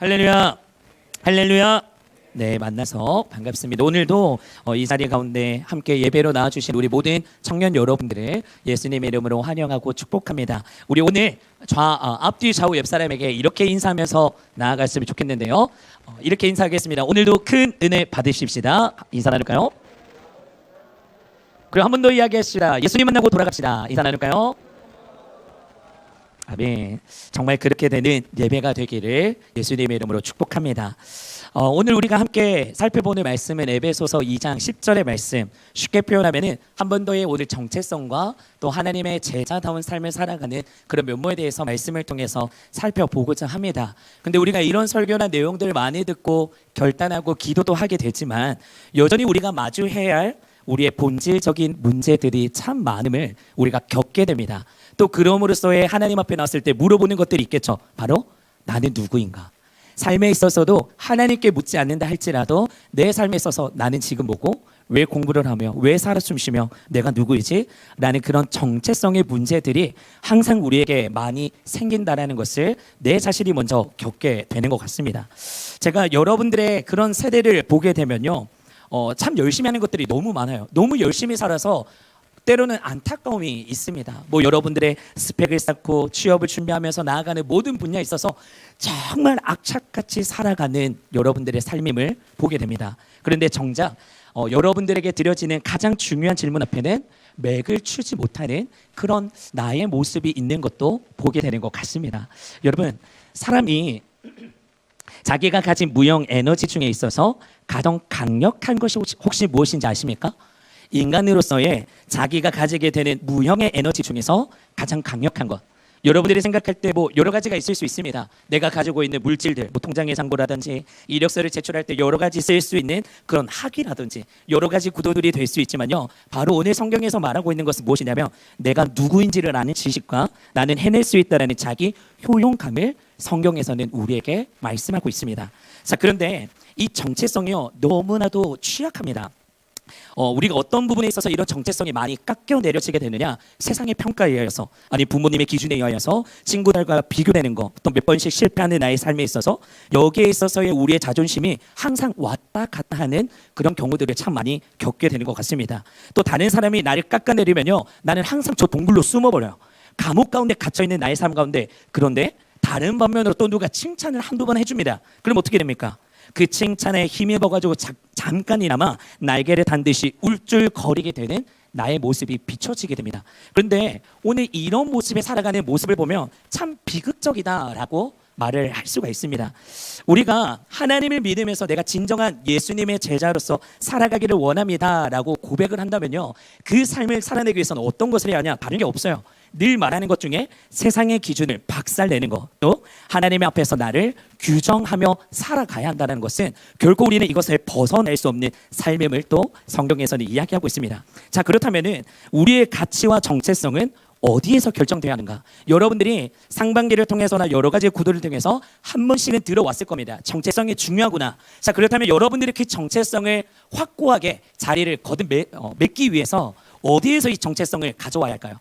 할렐루야, 할렐루야. 네, 만나서 반갑습니다. 오늘도 이 자리 가운데 함께 예배로 나와주신 우리 모든 청년 여러분들을 예수님의 이름으로 환영하고 축복합니다. 우리 오늘 앞뒤 좌우 옆 사람에게 이렇게 인사하면서 나아갔으면 좋겠는데요. 이렇게 인사하겠습니다. 오늘도 큰 은혜 받으십시다. 인사 나눌까요? 그리고 한 번 더 이야기합시다. 예수님 만나고 돌아갑시다. 인사 나눌까요? 아멘. 정말 그렇게 되는 예배가 되기를 예수님의 이름으로 축복합니다. 오늘 우리가 함께 살펴보는 말씀은 에베소서 2장 10절의 말씀. 쉽게 표현하면은 한 번 더의 오늘 정체성과 또 하나님의 제자다운 삶을 살아가는 그런 면모에 대해서 말씀을 통해서 살펴보고자 합니다. 근데 우리가 이런 설교나 내용들을 많이 듣고 결단하고 기도도 하게 되지만 여전히 우리가 마주해야 할 우리의 본질적인 문제들이 참 많음을 우리가 겪게 됩니다. 또 그럼으로써의 하나님 앞에 나왔을 때 물어보는 것들이 있겠죠. 바로 나는 누구인가? 삶에 있어서도 하나님께 묻지 않는다 할지라도 내 삶에 있어서 나는 지금 뭐고? 왜 공부를 하며 왜 살아 숨쉬며 내가 누구이지? 라는 그런 정체성의 문제들이 항상 우리에게 많이 생긴다라는 것을 내 자신이 먼저 겪게 되는 것 같습니다. 제가 여러분들의 그런 세대를 보게 되면요, 참 열심히 하는 것들이 너무 많아요. 너무 열심히 살아서 때로는 안타까움이 있습니다. 뭐 여러분들의 스펙을 쌓고 취업을 준비하면서 나아가는 모든 분야에 있어서 정말 악착같이 살아가는 여러분들의 삶임을 보게 됩니다. 그런데 정작 여러분들에게 드려지는 가장 중요한 질문 앞에는 맥을 추지 못하는 그런 나의 모습이 있는 것도 보게 되는 것 같습니다. 여러분, 사람이 자기가 가진 무형 에너지 중에 있어서 가장 강력한 것이 혹시 무엇인지 아십니까? 인간으로서의 자기가 가지게 되는 무형의 에너지 중에서 가장 강력한 것. 여러분들이 생각할 때 뭐 여러 가지가 있을 수 있습니다. 내가 가지고 있는 물질들, 뭐 통장의 잔고라든지 이력서를 제출할 때 여러 가지 쓸 수 있는 그런 학위라든지 여러 가지 구도들이 될 수 있지만요, 바로 오늘 성경에서 말하고 있는 것은 무엇이냐면 내가 누구인지를 아는 지식과 나는 해낼 수 있다는 자기 효용감을 성경에서는 우리에게 말씀하고 있습니다. 자, 그런데 이 정체성이요, 너무나도 취약합니다. 우리가 어떤 부분에 있어서 이런 정체성이 많이 깎여 내려지게 되느냐? 세상의 평가에 의해서, 아니 부모님의 기준에 의해서, 친구들과 비교되는 거, 또 몇 번씩 실패하는 나의 삶에 있어서 여기에 있어서의 우리의 자존심이 항상 왔다 갔다 하는 그런 경우들을 참 많이 겪게 되는 것 같습니다. 또 다른 사람이 나를 깎아내리면요, 나는 항상 저 동굴로 숨어버려요. 감옥 가운데 갇혀있는 나의 삶 가운데. 그런데 다른 반면으로 또 누가 칭찬을 한두 번 해줍니다. 그럼 어떻게 됩니까? 그 칭찬에 힘입어가지고 잠깐이나마 날개를 단 듯이 울줄거리게 되는 나의 모습이 비춰지게 됩니다. 그런데 오늘 이런 모습에 살아가는 모습을 보면 참 비극적이다라고 말을 할 수가 있습니다. 우리가 하나님을 믿으면서 내가 진정한 예수님의 제자로서 살아가기를 원합니다라고 고백을 한다면요, 그 삶을 살아내기 위해서는 어떤 것을 해야 하냐? 다른 게 없어요. 늘 말하는 것 중에 세상의 기준을 박살내는 것, 또 하나님의 앞에서 나를 규정하며 살아가야 한다는 것은 결코 우리는 이것을 벗어날 수 없는 삶임을 또 성경에서는 이야기하고 있습니다. 자, 그렇다면은 우리의 가치와 정체성은 어디에서 결정돼야 하는가? 여러분들이 상반기를 통해서나 여러 가지 구도를 통해서 한 번씩은 들어왔을 겁니다. 정체성이 중요하구나. 자, 그렇다면 여러분들이 그 정체성을 확고하게 자리를 맺기 위해서 어디에서 이 정체성을 가져와야 할까요?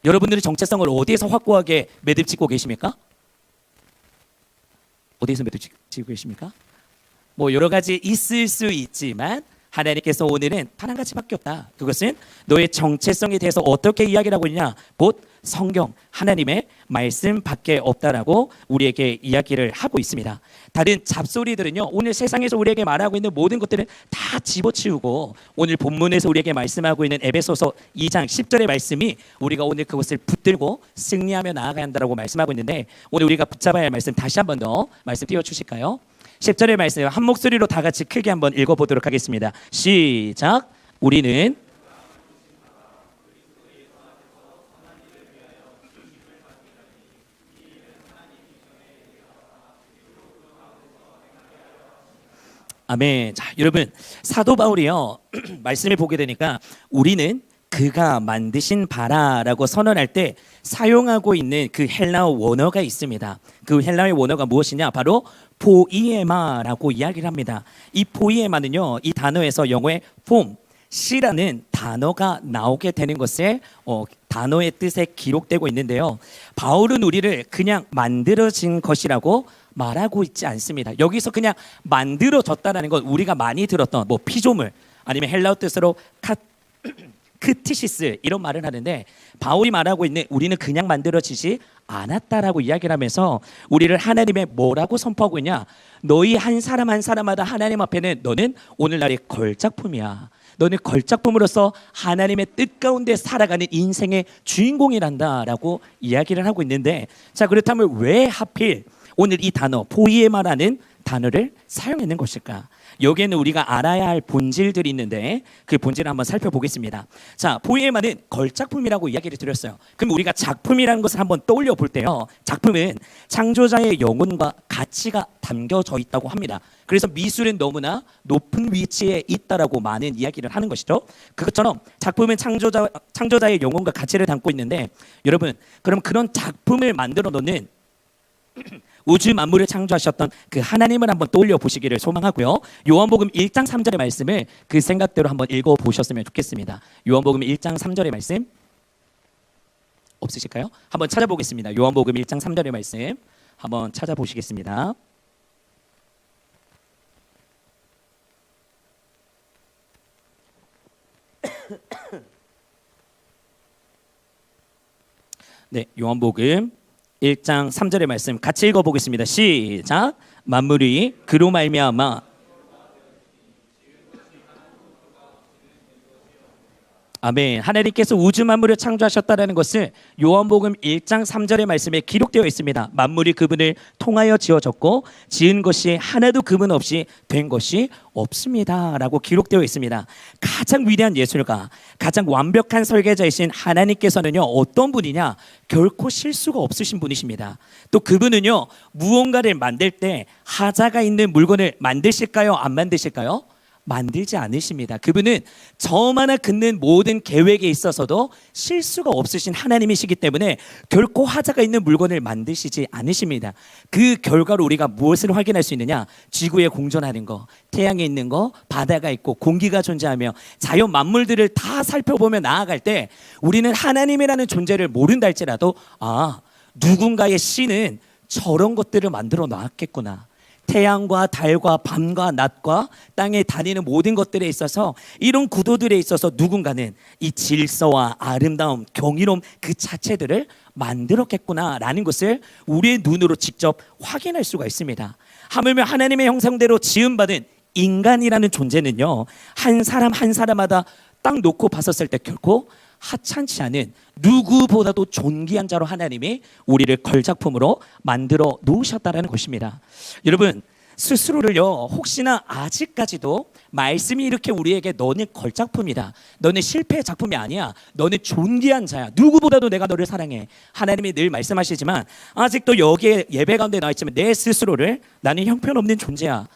여러분들의 정체성을 어디에서 확고하게 매듭짓고 계십니까? 어디에서 매듭짓고 계십니까? 뭐 여러 가지 있을 수 있지만 하나님께서 오늘은 단 한 가지밖에 없다. 그것은 너의 정체성에 대해서 어떻게 이야기를 하고 있냐? 곧 성경, 하나님의 말씀밖에 없다라고 우리에게 이야기를 하고 있습니다. 다른 잡소리들은요, 오늘 세상에서 우리에게 말하고 있는 모든 것들은 다 집어치우고 오늘 본문에서 우리에게 말씀하고 있는 에베소서 2장 10절의 말씀이 우리가 오늘 그것을 붙들고 승리하며 나아가야 한다고 말씀하고 있는데, 오늘 우리가 붙잡아야 할 말씀 다시 한 번 더 말씀 띄워주실까요? 10절의 말씀 한 목소리로 다 같이 크게 한번 읽어보도록 하겠습니다. 시작. 우리는 아멘. 자, 여러분, 사도 바울이요 말씀을 보게 되니까 우리는 그가 만드신 바라라고 선언할 때 사용하고 있는 그 헬라어 원어가 있습니다. 그 헬라어의 원어가 무엇이냐? 바로 포이에마라고 이야기를 합니다. 이 포이에마는요, 이 단어에서 영어의 폼, C라는 단어가 나오게 되는 것에 단어의 뜻에 기록되고 있는데요, 바울은 우리를 그냥 만들어진 것이라고 말하고 있지 않습니다. 여기서 그냥 만들어졌다라는 건 우리가 많이 들었던 뭐 피조물 아니면 헬라어 뜻으로 크티시스 이런 말을 하는데, 바울이 말하고 있는 우리는 그냥 만들어지지 않았다라고 이야기를 하면서 우리를 하나님의 뭐라고 선포하고 있냐, 너희 한 사람 한 사람마다 하나님 앞에는 너는 오늘날의 걸작품이야. 너는 걸작품으로서 하나님의 뜻 가운데 살아가는 인생의 주인공이란다라고 이야기를 하고 있는데, 자 그렇다면 왜 하필 오늘 이 단어 포이에마라는 단어를 사용했는 것일까? 여기에는 우리가 알아야 할 본질들이 있는데 그 본질을 한번 살펴보겠습니다. 자, 포이에마는 걸작품이라고 이야기를 드렸어요. 그럼 우리가 작품이라는 것을 한번 떠올려 볼 때요, 작품은 창조자의 영혼과 가치가 담겨져 있다고 합니다. 그래서 미술은 너무나 높은 위치에 있다라고 많은 이야기를 하는 것이죠. 그것처럼 작품은 창조자의 영혼과 가치를 담고 있는데, 여러분 그럼 그런 작품을 만들어 놓는 우주 만물을 창조하셨던 그 하나님을 한번 떠올려 보시기를 소망하고요. 요한복음 1장 3절의 말씀을 그 생각대로 한번 읽어 보셨으면 좋겠습니다. 요한복음 1장 3절의 말씀 없으실까요? 한번 찾아보겠습니다. 요한복음 1장 3절의 말씀 한번 찾아보시겠습니다. 네, 요한복음 1장 3절의 말씀 같이 읽어보겠습니다. 시작. 만물이 그로 말미암아 아멘. 하나님께서 우주 만물을 창조하셨다는 것을 요한복음 1장 3절의 말씀에 기록되어 있습니다. 만물이 그분을 통하여 지어졌고 지은 것이 하나도 그분 없이 된 것이 없습니다 라고 기록되어 있습니다. 가장 위대한 예술가, 가장 완벽한 설계자이신 하나님께서는요 어떤 분이냐, 결코 실수가 없으신 분이십니다. 또 그분은요 무언가를 만들 때 하자가 있는 물건을 만드실까요, 안 만드실까요? 만들지 않으십니다. 그분은 저마다 긋는 모든 계획에 있어서도 실수가 없으신 하나님이시기 때문에 결코 하자가 있는 물건을 만드시지 않으십니다. 그 결과로 우리가 무엇을 확인할 수 있느냐, 지구에 공존하는 거, 태양에 있는 거, 바다가 있고 공기가 존재하며 자연 만물들을 다 살펴보며 나아갈 때 우리는 하나님이라는 존재를 모른다 할지라도 누군가의 신은 저런 것들을 만들어 놨겠구나, 태양과 달과 밤과 낮과 땅에 다니는 모든 것들에 있어서 이런 구도들에 있어서 누군가는 이 질서와 아름다움, 경이로움 그 자체들을 만들었겠구나라는 것을 우리의 눈으로 직접 확인할 수가 있습니다. 하물며 하나님의 형상대로 지음받은 인간이라는 존재는요 한 사람 한 사람마다 딱 놓고 봤었을 때 결코 하찮지 않은 누구보다도 존귀한 자로 하나님이 우리를 걸작품으로 만들어 놓으셨다는 것입니다. 여러분 스스로를요 혹시나 아직까지도 말씀이 이렇게 우리에게 너는 걸작품이다, 너는 실패의 작품이 아니야, 너는 존귀한 자야, 누구보다도 내가 너를 사랑해, 하나님이 늘 말씀하시지만 아직도 여기에 예배 가운데 나와 있지만 내 스스로를 나는 형편없는 존재야,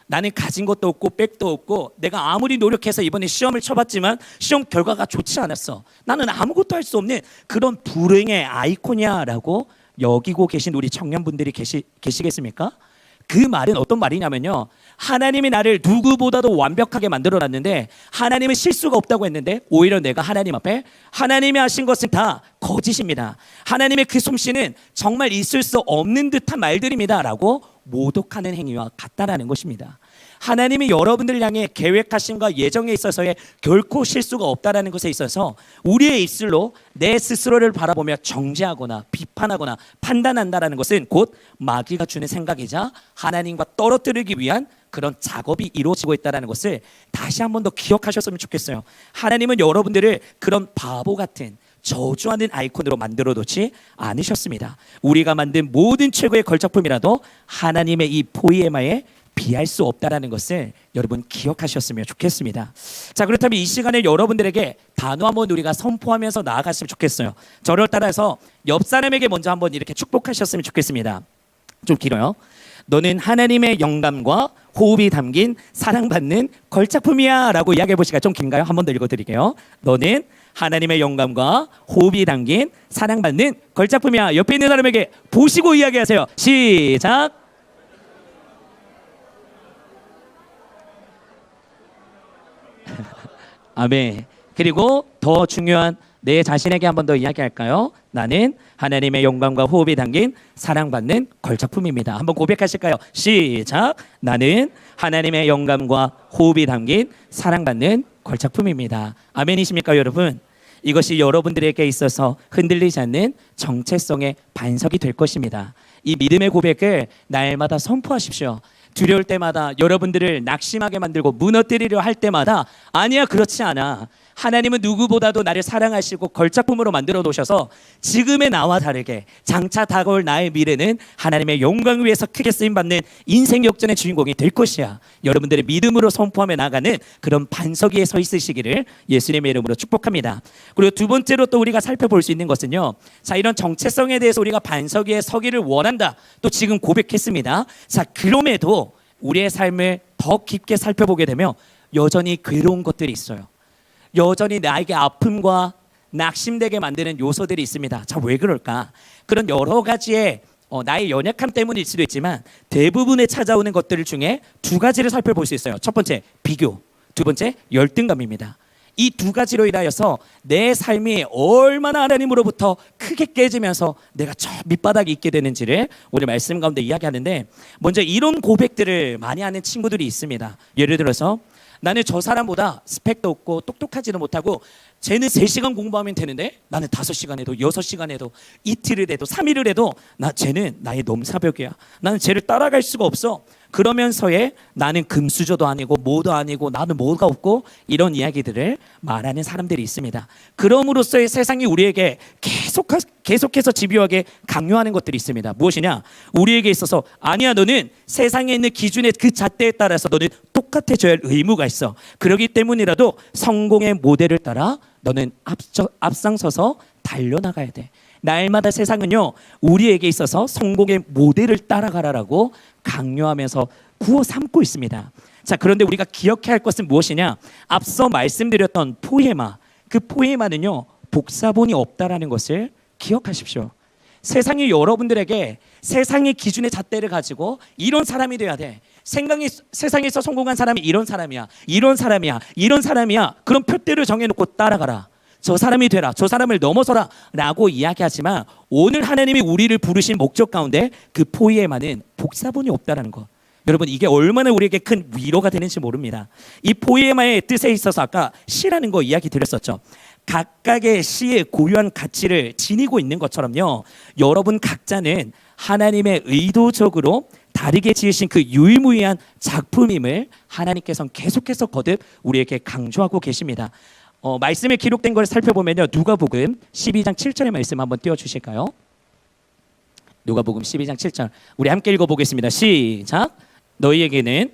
나는 가진 것도 없고 백도 없고 내가 아무리 노력해서 이번에 시험을 쳐봤지만 시험 결과가 좋지 않았어, 나는 아무것도 할 수 없는 그런 불행의 아이콘이야 라고 여기고 계신 우리 청년분들이 계시겠습니까? 그 말은 어떤 말이냐면요, 하나님이 나를 누구보다도 완벽하게 만들어놨는데 하나님은 실수가 없다고 했는데 오히려 내가 하나님 앞에 하나님이 하신 것은 다 거짓입니다, 하나님의 그 솜씨는 정말 있을 수 없는 듯한 말들입니다 라고 모독하는 행위와 같다라는 것입니다. 하나님이 여러분들을 향해 계획하심과 예정에 있어서의 결코 실수가 없다라는 것에 있어서 우리의 입술로 내 스스로를 바라보며 정죄하거나 비판하거나 판단한다라는 것은 곧 마귀가 주는 생각이자 하나님과 떨어뜨리기 위한 그런 작업이 이루어지고 있다는 것을 다시 한 번 더 기억하셨으면 좋겠어요. 하나님은 여러분들을 그런 바보 같은 저주하는 아이콘으로 만들어 놓지 않으셨습니다. 우리가 만든 모든 최고의 걸작품이라도 하나님의 이 포이에마에 비할 수 없다라는 것을 여러분 기억하셨으면 좋겠습니다. 자, 그렇다면 이 시간에 여러분들에게 단어 한번 우리가 선포하면서 나아갔으면 좋겠어요. 저를 따라서 옆 사람에게 먼저 한번 이렇게 축복하셨으면 좋겠습니다. 좀 길어요. 너는 하나님의 영감과 호흡이 담긴 사랑받는 걸작품이야 라고 이야기해 보시기가 좀 긴가요? 한 번 더 읽어드릴게요. 너는 하나님의 영감과 호흡이 담긴 사랑받는 걸작품이야. 옆에 있는 사람에게 보시고 이야기하세요. 시작. 아멘. 그리고 더 중요한 내 자신에게 한 번 더 이야기할까요? 나는 하나님의 영광과 호흡이 담긴 사랑받는 걸작품입니다. 한번 고백하실까요? 시작. 나는 하나님의 영광과 호흡이 담긴 사랑받는 걸작품입니다. 아멘이십니까, 여러분? 이것이 여러분들에게 있어서 흔들리지 않는 정체성의 반석이 될 것입니다. 이 믿음의 고백을 날마다 선포하십시오. 두려울 때마다, 여러분들을 낙심하게 만들고 무너뜨리려 할 때마다, 아니야, 그렇지 않아. 하나님은 누구보다도 나를 사랑하시고 걸작품으로 만들어 놓으셔서 지금의 나와 다르게 장차 다가올 나의 미래는 하나님의 영광을 위해서 크게 쓰임받는 인생 역전의 주인공이 될 것이야. 여러분들의 믿음으로 선포하며 나가는 그런 반석 위에 서 있으시기를 예수님의 이름으로 축복합니다. 그리고 두 번째로 또 우리가 살펴볼 수 있는 것은요, 자, 이런 정체성에 대해서 우리가 반석 위에 서기를 원한다, 또 지금 고백했습니다. 자, 그럼에도 우리의 삶을 더 깊게 살펴보게 되면 여전히 괴로운 것들이 있어요. 여전히 나에게 아픔과 낙심되게 만드는 요소들이 있습니다. 자, 왜 그럴까? 그런 여러 가지의 나의 연약함 때문일 수도 있지만 대부분에 찾아오는 것들 중에 두 가지를 살펴볼 수 있어요. 첫 번째, 비교. 두 번째, 열등감입니다. 이 두 가지로 인하여서 내 삶이 얼마나 하나님으로부터 크게 깨지면서 내가 저 밑바닥에 있게 되는지를 오늘 말씀 가운데 이야기하는데, 먼저 이런 고백들을 많이 하는 친구들이 있습니다. 예를 들어서 나는 저 사람보다 스펙도 없고 똑똑하지도 못하고 쟤는 3시간 공부하면 되는데 나는 5시간 해도 6시간 해도 이틀을 해도 3일을 해도 쟤는 나의 넘사벽이야. 나는 쟤를 따라갈 수가 없어. 그러면서의 나는 금수저도 아니고 뭐도 아니고 나는 뭐가 없고, 이런 이야기들을 말하는 사람들이 있습니다. 그럼으로써의 세상이 우리에게 계속해서 집요하게 강요하는 것들이 있습니다. 무엇이냐? 우리에게 있어서 아니야, 너는 세상에 있는 기준의 그 잣대에 따라서 너는 똑같아져야 할 의무가 있어. 그러기 때문이라도 성공의 모델을 따라 너는 앞장서서 달려나가야 돼. 날마다 세상은요, 우리에게 있어서 성공의 모델을 따라가라라고 강요하면서 구워 삼고 있습니다. 자, 그런데 우리가 기억해야 할 것은 무엇이냐? 앞서 말씀드렸던 포에마, 그 포에마는요, 복사본이 없다라는 것을 기억하십시오. 세상이 여러분들에게 세상의 기준의 잣대를 가지고 이런 사람이 돼야 돼. 세상에서 성공한 사람이 이런 사람이야, 이런 사람이야, 이런 사람이야. 그런 표대를 정해놓고 따라가라. 저 사람이 되라, 저 사람을 넘어서라 라고 이야기하지만, 오늘 하나님이 우리를 부르신 목적 가운데 그 포에마는 복사본이 없다라는 것. 여러분, 이게 얼마나 우리에게 큰 위로가 되는지 모릅니다. 이 포에마의 뜻에 있어서 아까 시라는 거 이야기 드렸었죠. 각각의 시의 고유한 가치를 지니고 있는 것처럼요, 여러분 각자는 하나님의 의도적으로 다르게 지으신 그 유일무이한 작품임을 하나님께서는 계속해서 거듭 우리에게 강조하고 계십니다. 말씀에 기록된 걸 살펴보면요, 누가복음 12장 7절의 말씀 한번 띄워주실까요? 누가복음 12장 7절, 우리 함께 읽어보겠습니다. 시작. 너희에게는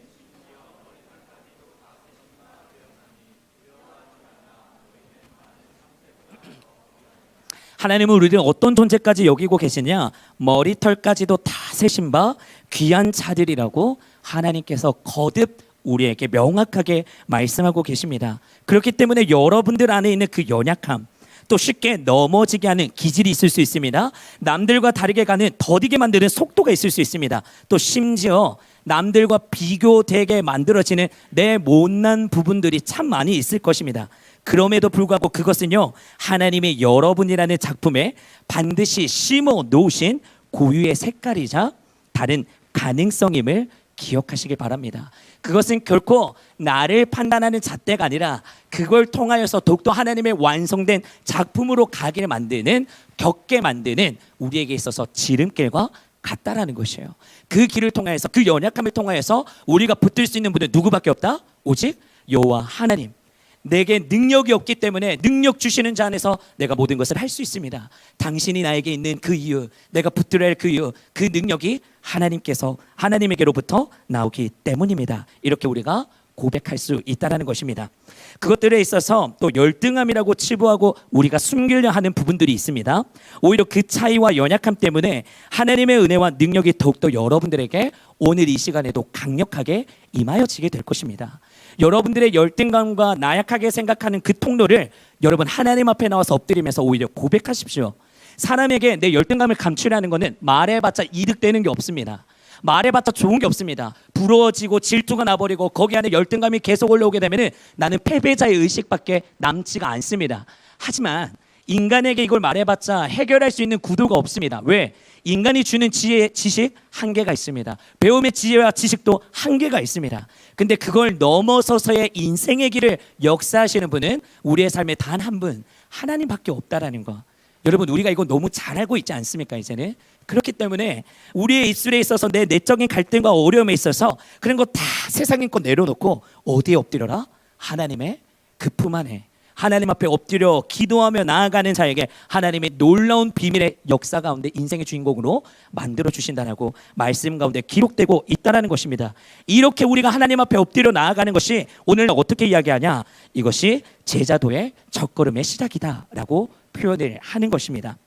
하나님은 우리를 어떤 존재까지 여기고 계시냐? 머리털까지도 다 세신 바 귀한 자들이라고 하나님께서 거듭 우리에게 명확하게 말씀하고 계십니다. 그렇기 때문에 여러분들 안에 있는 그 연약함, 또 쉽게 넘어지게 하는 기질이 있을 수 있습니다. 남들과 다르게 가는, 더디게 만드는 속도가 있을 수 있습니다. 또 심지어 남들과 비교되게 만들어지는 내 못난 부분들이 참 많이 있을 것입니다. 그럼에도 불구하고 그것은요, 하나님의 여러분이라는 작품에 반드시 심어 놓으신 고유의 색깔이자 다른 가능성임을 기억하시기 바랍니다. 그것은 결코 나를 판단하는 잣대가 아니라 그걸 통하여서 더욱더 하나님의 완성된 작품으로 가게 만드는, 겪게 만드는 우리에게 있어서 지름길과 같다라는 것이에요. 그 길을 통하여서, 그 연약함을 통하여서 우리가 붙들 수 있는 분은 누구밖에 없다? 오직 여호와 하나님. 내게 능력이 없기 때문에 능력 주시는 자 안에서 내가 모든 것을 할 수 있습니다. 당신이 나에게 있는 그 이유, 내가 붙들어야 할 그 이유, 그 능력이 하나님에게로부터 나오기 때문입니다. 이렇게 우리가 고백할 수 있다는 것입니다. 그것들에 있어서 또 열등함이라고 치부하고 우리가 숨기려 하는 부분들이 있습니다. 오히려 그 차이와 연약함 때문에 하나님의 은혜와 능력이 더욱더 여러분들에게 오늘 이 시간에도 강력하게 임하여지게 될 것입니다. 여러분들의 열등감과 나약하게 생각하는 그 통로를 여러분 하나님 앞에 나와서 엎드리면서 오히려 고백하십시오. 사람에게 내 열등감을 감추려는 것은 말해봤자 이득되는 게 없습니다. 말해봤자 좋은 게 없습니다. 부러워지고 질투가 나버리고 거기 안에 열등감이 계속 올라오게 되면 나는 패배자의 의식밖에 남지가 않습니다. 하지만 인간에게 이걸 말해봤자 해결할 수 있는 구도가 없습니다. 왜? 인간이 주는 지혜, 지식 한계가 있습니다. 배움의 지혜와 지식도 한계가 있습니다. 근데 그걸 넘어서서의 인생의 길을 역사하시는 분은 우리의 삶에 단 한 분, 하나님밖에 없다라는 거. 여러분, 우리가 이거 너무 잘 알고 있지 않습니까? 이제는 그렇기 때문에 우리의 입술에 있어서 내 내적인 갈등과 어려움에 있어서 그런 거 다 세상의 것 내려놓고 어디에 엎드려라? 하나님의 그 품 안에, 하나님 앞에 엎드려 기도하며 나아가는 자에게 하나님의 놀라운 비밀의 역사 가운데 인생의 주인공으로 만들어 주신다라고 말씀 가운데 기록되고 있다라는 것입니다. 이렇게 우리가 하나님 앞에 엎드려 나아가는 것이 오늘 어떻게 이야기하냐? 이것이 제자도의 첫걸음의 시작이다라고 표현을 하는 것입니다.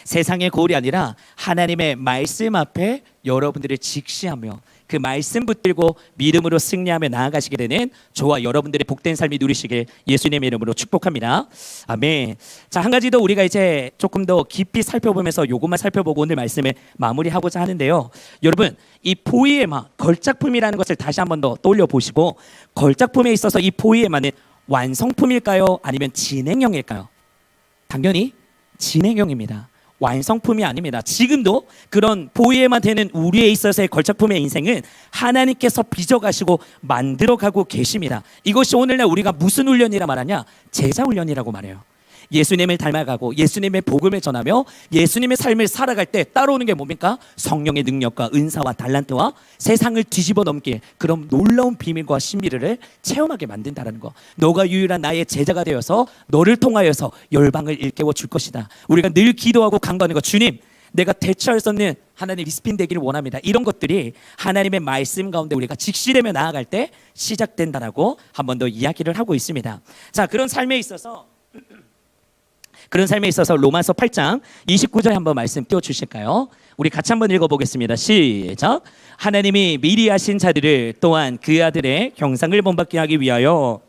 세상의 거울이 아니라 하나님의 말씀 앞에 여러분들을 직시하며 그 말씀 붙들고 믿음으로 승리하며 나아가시게 되는 저와 여러분들의 복된 삶이 누리시길 예수님의 이름으로 축복합니다. 아멘. 자, 한 가지 더 우리가 이제 조금 더 깊이 살펴보면서 요것만 살펴보고 오늘 말씀을 마무리하고자 하는데요. 여러분, 이 포이에마, 걸작품이라는 것을 다시 한번 더 떠올려 보시고, 걸작품에 있어서 이 포이에마는 완성품일까요? 아니면 진행형일까요? 당연히 진행형입니다. 완성품이 아닙니다. 지금도 그런 보이에만 되는 우리에 있어서의 걸작품의 인생은 하나님께서 빚어가시고 만들어가고 계십니다. 이것이 오늘날 우리가 무슨 훈련이라 말하냐? 제자 훈련이라고 말해요. 예수님을 닮아가고 예수님의 복음을 전하며 예수님의 삶을 살아갈 때 따라오는 게 뭡니까? 성령의 능력과 은사와 달란트와 세상을 뒤집어 넘길 그런 놀라운 비밀과 신비를 체험하게 만든다는 거. 너가 유일한 나의 제자가 되어서 너를 통하여서 열방을 일깨워 줄 것이다. 우리가 늘 기도하고 간구하는 거, 주님, 내가 대처할 수 없는 하나님 리스핀 되기를 원합니다. 이런 것들이 하나님의 말씀 가운데 우리가 직시되며 나아갈 때 시작된다라고 한 번 더 이야기를 하고 있습니다. 자, 그런 삶에 있어서 로마서 8장 29절에 한번 말씀 띄워주실까요? 우리 같이 한번 읽어보겠습니다. 시작. 하나님이 미리 하신 자들을 또한 그 아들의 형상을 본받게 하기 위하여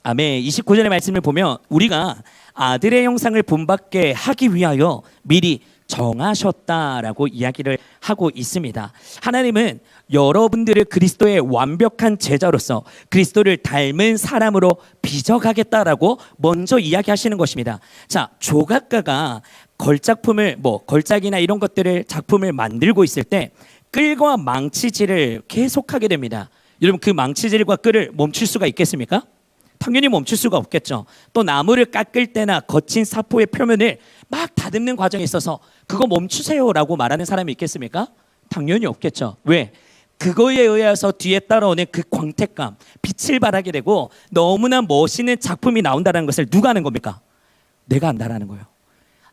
아멘. 29절의 말씀을 보면 우리가 아들의 형상을 본받게 하기 위하여 미리 정하셨다라고 이야기를 하고 있습니다. 하나님은 여러분들을 그리스도의 완벽한 제자로서 그리스도를 닮은 사람으로 빚어가겠다라고 먼저 이야기하시는 것입니다. 자, 조각가가 걸작품을 걸작이나 이런 것들을 작품을 만들고 있을 때 끌과 망치질을 계속하게 됩니다. 여러분, 그 망치질과 끌을 멈출 수가 있겠습니까? 당연히 멈출 수가 없겠죠. 또 나무를 깎을 때나 거친 사포의 표면을 막 다듬는 과정에 있어서 그거 멈추세요라고 말하는 사람이 있겠습니까? 당연히 없겠죠. 왜? 그거에 의해서 뒤에 따라오는 그 광택감, 빛을 발하게 되고 너무나 멋있는 작품이 나온다는 것을 누가 아는 겁니까? 내가 안다라는 거예요.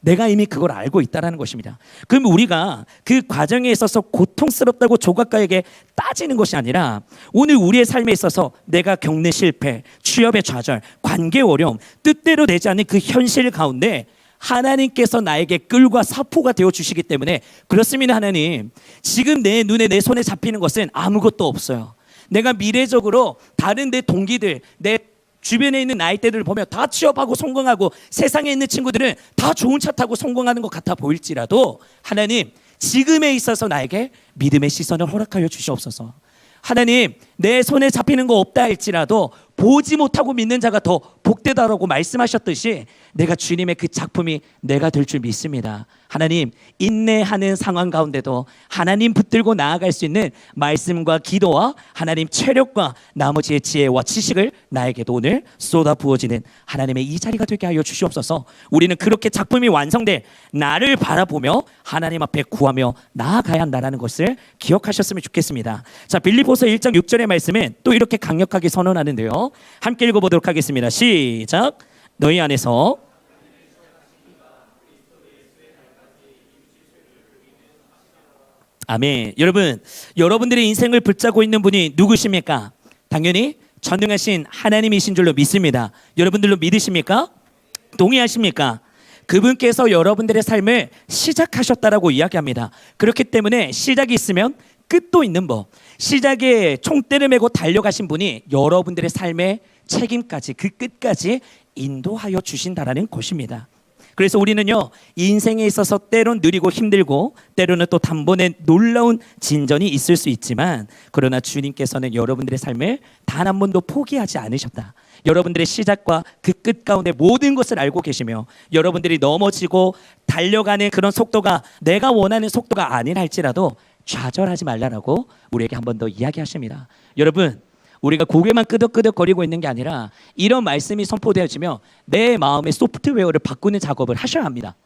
내가 이미 그걸 알고 있다는 것입니다. 그럼 우리가 그 과정에 있어서 고통스럽다고 조각가에게 따지는 것이 아니라 오늘 우리의 삶에 있어서 내가 겪는 실패, 취업의 좌절, 관계 어려움, 뜻대로 되지 않는 그 현실 가운데 하나님께서 나에게 끌과 사포가 되어주시기 때문에 그렇습니다. 하나님, 지금 내 눈에 내 손에 잡히는 것은 아무것도 없어요. 내가 미래적으로 다른 내 동기들, 내 주변에 있는 나이대들을 보면 다 취업하고 성공하고 세상에 있는 친구들은 다 좋은 차 타고 성공하는 것 같아 보일지라도 하나님, 지금에 있어서 나에게 믿음의 시선을 허락하여 주시옵소서. 하나님, 내 손에 잡히는 거 없다 할지라도 보지 못하고 믿는 자가 더 복되다라고 말씀하셨듯이 내가 주님의 그 작품이 내가 될 줄 믿습니다. 하나님, 인내하는 상황 가운데도 하나님 붙들고 나아갈 수 있는 말씀과 기도와 하나님 체력과 나머지의 지혜와 지식을 나에게도 오늘 쏟아 부어지는 하나님의 이 자리가 되게 하여 주시옵소서. 우리는 그렇게 작품이 완성돼 나를 바라보며 하나님 앞에 구하며 나아가야 한다는 것을 기억하셨으면 좋겠습니다. 자, 빌립보서 1장 6절의 말씀은 또 이렇게 강력하게 선언하는데요. 함께 읽어보도록 하겠습니다. 시작. 너희 안에서 아멘. 여러분, 여러분들의 인생을 붙잡고 있는 분이 누구십니까? 당연히 전능하신 하나님이신 줄로 믿습니다. 여러분들도 믿으십니까? 동의하십니까? 그분께서 여러분들의 삶을 시작하셨다라고 이야기합니다. 그렇기 때문에 시작이 있으면 끝도 있는 법, 시작에 총대를 메고 달려가신 분이 여러분들의 삶의 책임까지 그 끝까지 인도하여 주신다라는 것입니다. 그래서 우리는요, 인생에 있어서 때론 느리고 힘들고 때로는 또 단번에 놀라운 진전이 있을 수 있지만, 그러나 주님께서는 여러분들의 삶을 단 한 번도 포기하지 않으셨다. 여러분들의 시작과 그 끝 가운데 모든 것을 알고 계시며, 여러분들이 넘어지고 달려가는 그런 속도가 내가 원하는 속도가 아니라 할지라도 좌절하지 말라라고 우리에게 한 번 더 이야기하십니다. 여러분, 우리가 고개만 끄덕끄덕거리고 있는 게 아니라 이런 말씀이 선포되어지며 내 마음의 소프트웨어를 바꾸는 작업을 하셔야 합니다.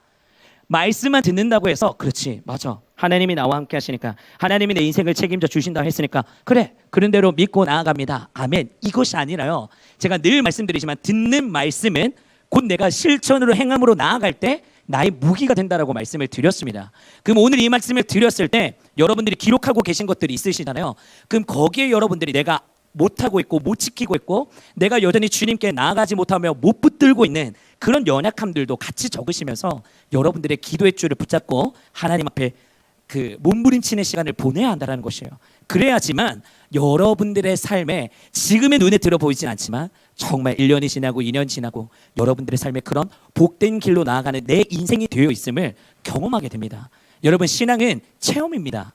말씀만 듣는다고 해서 그렇지, 맞아, 하나님이 나와 함께 하시니까, 하나님이 내 인생을 책임져 주신다고 했으니까 그래, 그런 대로 믿고 나아갑니다, 아멘, 이것이 아니라요, 제가 늘 말씀드리지만 듣는 말씀은 곧 내가 실천으로 행함으로 나아갈 때 나의 무기가 된다라고 말씀을 드렸습니다. 그럼 오늘 이 말씀을 드렸을 때 여러분들이 기록하고 계신 것들이 있으시잖아요. 그럼 거기에 여러분들이 내가 못하고 있고 못 지키고 있고 내가 여전히 주님께 나아가지 못하며 못 붙들고 있는 그런 연약함들도 같이 적으시면서 여러분들의 기도의 줄을 붙잡고 하나님 앞에 그 몸부림치는 시간을 보내야 한다는 것이에요. 그래야지만 여러분들의 삶에 지금의 눈에 들어 보이진 않지만 정말 1년이 지나고 2년 지나고 여러분들의 삶에 그런 복된 길로 나아가는 내 인생이 되어 있음을 경험하게 됩니다. 여러분, 신앙은 체험입니다.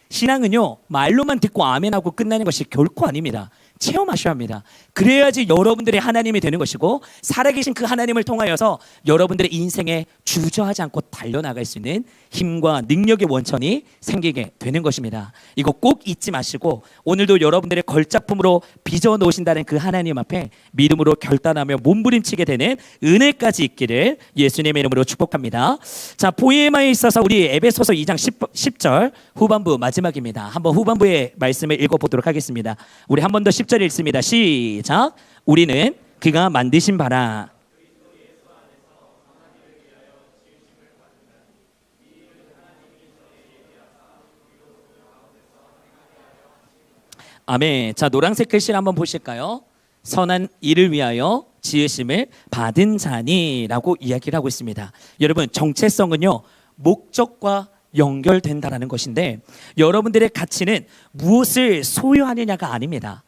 신앙은요, 말로만 듣고 아멘하고 끝나는 것이 결코 아닙니다. 체험하셔야 합니다. 그래야지 여러분들의 하나님이 되는 것이고, 살아계신 그 하나님을 통하여서 여러분들의 인생에 주저하지 않고 달려나갈 수 있는 힘과 능력의 원천이 생기게 되는 것입니다. 이거 꼭 잊지 마시고 오늘도 여러분들의 걸작품으로 빚어 놓으신다는 그 하나님 앞에 믿음으로 결단하며 몸부림치게 되는 은혜까지 있기를 예수님의 이름으로 축복합니다. 자, 포에마에 있어서 우리 에베소서 2장 10절 후반부 마지막입니다. 한번 후반부의 말씀을 읽어보도록 하겠습니다. 우리 한 번 더 10절 읽습니다. 시작. 우리는 그가 만드신 바라. 아멘. 자, 노란색 글씨를 한번 보실까요? 선한 일을 위하여 지으심을 받은 자니라고 이야기를 하고 있습니다. 여러분, 정체성은요, 목적과 연결된다라는 것인데, 여러분들의 가치는 무엇을 소유하느냐가 아닙니다.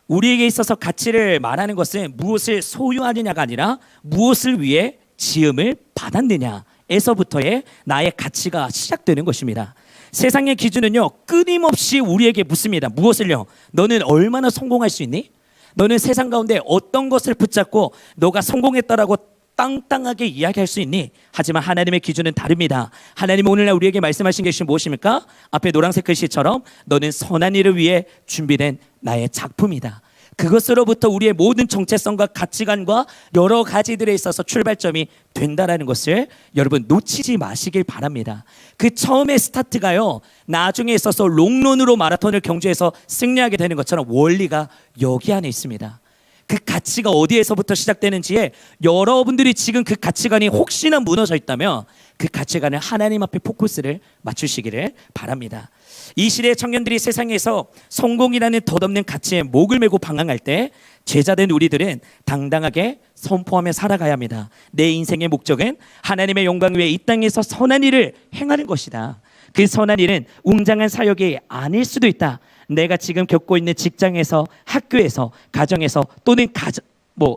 우리에게 있어서 가치를 말하는 것은 무엇을 소유하느냐가 아니라 무엇을 위해 지음을 받았느냐에서부터의 나의 가치가 시작되는 것입니다. 세상의 기준은요, 끊임없이 우리에게 묻습니다. 무엇을요? 너는 얼마나 성공할 수 있니? 너는 세상 가운데 어떤 것을 붙잡고 너가 성공했다라고 땅땅하게 이야기할 수 있니? 하지만 하나님의 기준은 다릅니다. 하나님은 오늘날 우리에게 말씀하신 것이 무엇입니까? 앞에 노란색 글씨처럼 너는 선한 일을 위해 준비된 나의 작품이다. 그것으로부터 우리의 모든 정체성과 가치관과 여러 가지들에 있어서 출발점이 된다라는 것을 여러분 놓치지 마시길 바랍니다. 그 처음의 스타트가요, 나중에 있어서 롱런으로 마라톤을 경주해서 승리하게 되는 것처럼 원리가 여기 안에 있습니다. 그 가치가 어디에서부터 시작되는지에 여러분들이 지금 그 가치관이 혹시나 무너져 있다면 그 가치관을 하나님 앞에 포커스를 맞추시기를 바랍니다. 이 시대의 청년들이 세상에서 성공이라는 덧없는 가치에 목을 메고 방황할 때 제자된 우리들은 당당하게 선포하며 살아가야 합니다. 내 인생의 목적은 하나님의 영광 위에 이 땅에서 선한 일을 행하는 것이다. 그 선한 일은 웅장한 사역이 아닐 수도 있다. 내가 지금 겪고 있는 직장에서, 학교에서, 가정에서 또는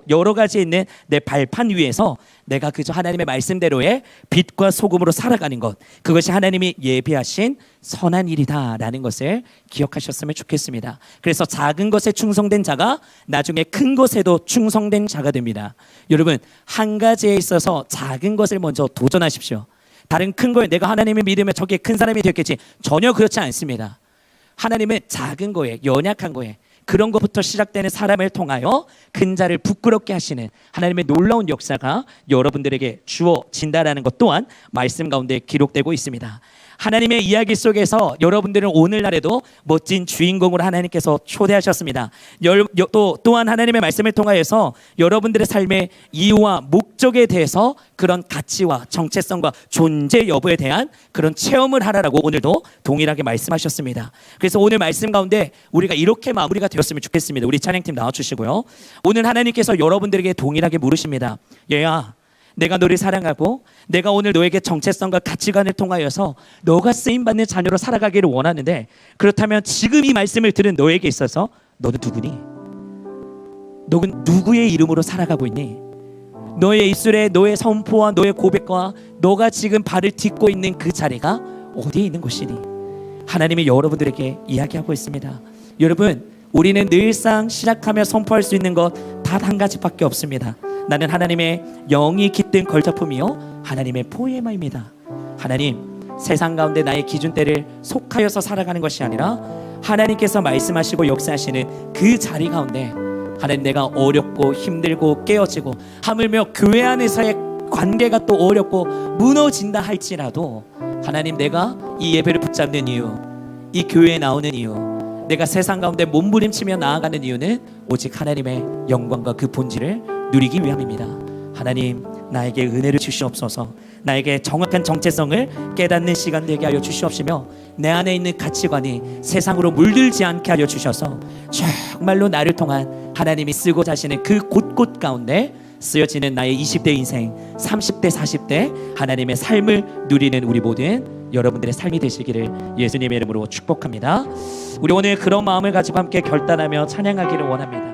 여러 가지 있는 내 발판 위에서 내가 그저 하나님의 말씀대로의 빛과 소금으로 살아가는 것, 그것이 하나님이 예비하신 선한 일이다라는 것을 기억하셨으면 좋겠습니다. 그래서 작은 것에 충성된 자가 나중에 큰 것에도 충성된 자가 됩니다. 여러분, 한 가지에 있어서 작은 것을 먼저 도전하십시오. 다른 큰 거에 내가 하나님을 믿으면 저게 큰 사람이 되겠지, 전혀 그렇지 않습니다. 하나님은 작은 거에, 연약한 거에, 그런 것부터 시작되는 사람을 통하여 큰 자를 부끄럽게 하시는 하나님의 놀라운 역사가 여러분들에게 주어진다라는 것 또한 말씀 가운데 기록되고 있습니다. 하나님의 이야기 속에서 여러분들은 오늘날에도 멋진 주인공으로 하나님께서 초대하셨습니다. 또한 하나님의 말씀을 통하여서 여러분들의 삶의 이유와 목적에 대해서 그런 가치와 정체성과 존재 여부에 대한 그런 체험을 하라라고 오늘도 동일하게 말씀하셨습니다. 그래서 오늘 말씀 가운데 우리가 이렇게 마무리가 되었으면 좋겠습니다. 우리 찬양팀 나와주시고요. 오늘 하나님께서 여러분들에게 동일하게 물으십니다. 얘야, 내가 너를 사랑하고 내가 오늘 너에게 정체성과 가치관을 통하여서 너가 쓰임받는 자녀로 살아가기를 원하는데, 그렇다면 지금 이 말씀을 들은 너에게 있어서 너는 누구니? 너는 누구의 이름으로 살아가고 있니? 너의 입술에 너의 선포와 너의 고백과 너가 지금 발을 딛고 있는 그 자리가 어디에 있는 곳이니? 하나님이 여러분들에게 이야기하고 있습니다. 여러분, 우리는 늘상 시작하며 선포할 수 있는 것 단 한 가지밖에 없습니다. 나는 하나님의 영이 깃든 걸작품이요 하나님의 포에마입니다. 하나님, 세상 가운데 나의 기준대를 속하여서 살아가는 것이 아니라 하나님께서 말씀하시고 역사하시는 그 자리 가운데 하나님, 내가 어렵고 힘들고 깨어지고 하물며 교회 안에서의 관계가 또 어렵고 무너진다 할지라도 하나님, 내가 이 예배를 붙잡는 이유, 이 교회에 나오는 이유, 내가 세상 가운데 몸부림치며 나아가는 이유는 오직 하나님의 영광과 그 본질을 누리기 위함입니다. 하나님, 나에게 은혜를 주시옵소서. 나에게 정확한 정체성을 깨닫는 시간 되게 하여 주시옵시며 내 안에 있는 가치관이 세상으로 물들지 않게 하여 주셔서 정말로 나를 통한 하나님이 쓰고자 하시는 그 곳곳 가운데 쓰여지는 나의 20대 인생, 30대, 40대 하나님의 삶을 누리는 우리 모든 여러분들의 삶이 되시기를 예수님의 이름으로 축복합니다. 우리 오늘 그런 마음을 가지고 함께 결단하며 찬양하기를 원합니다.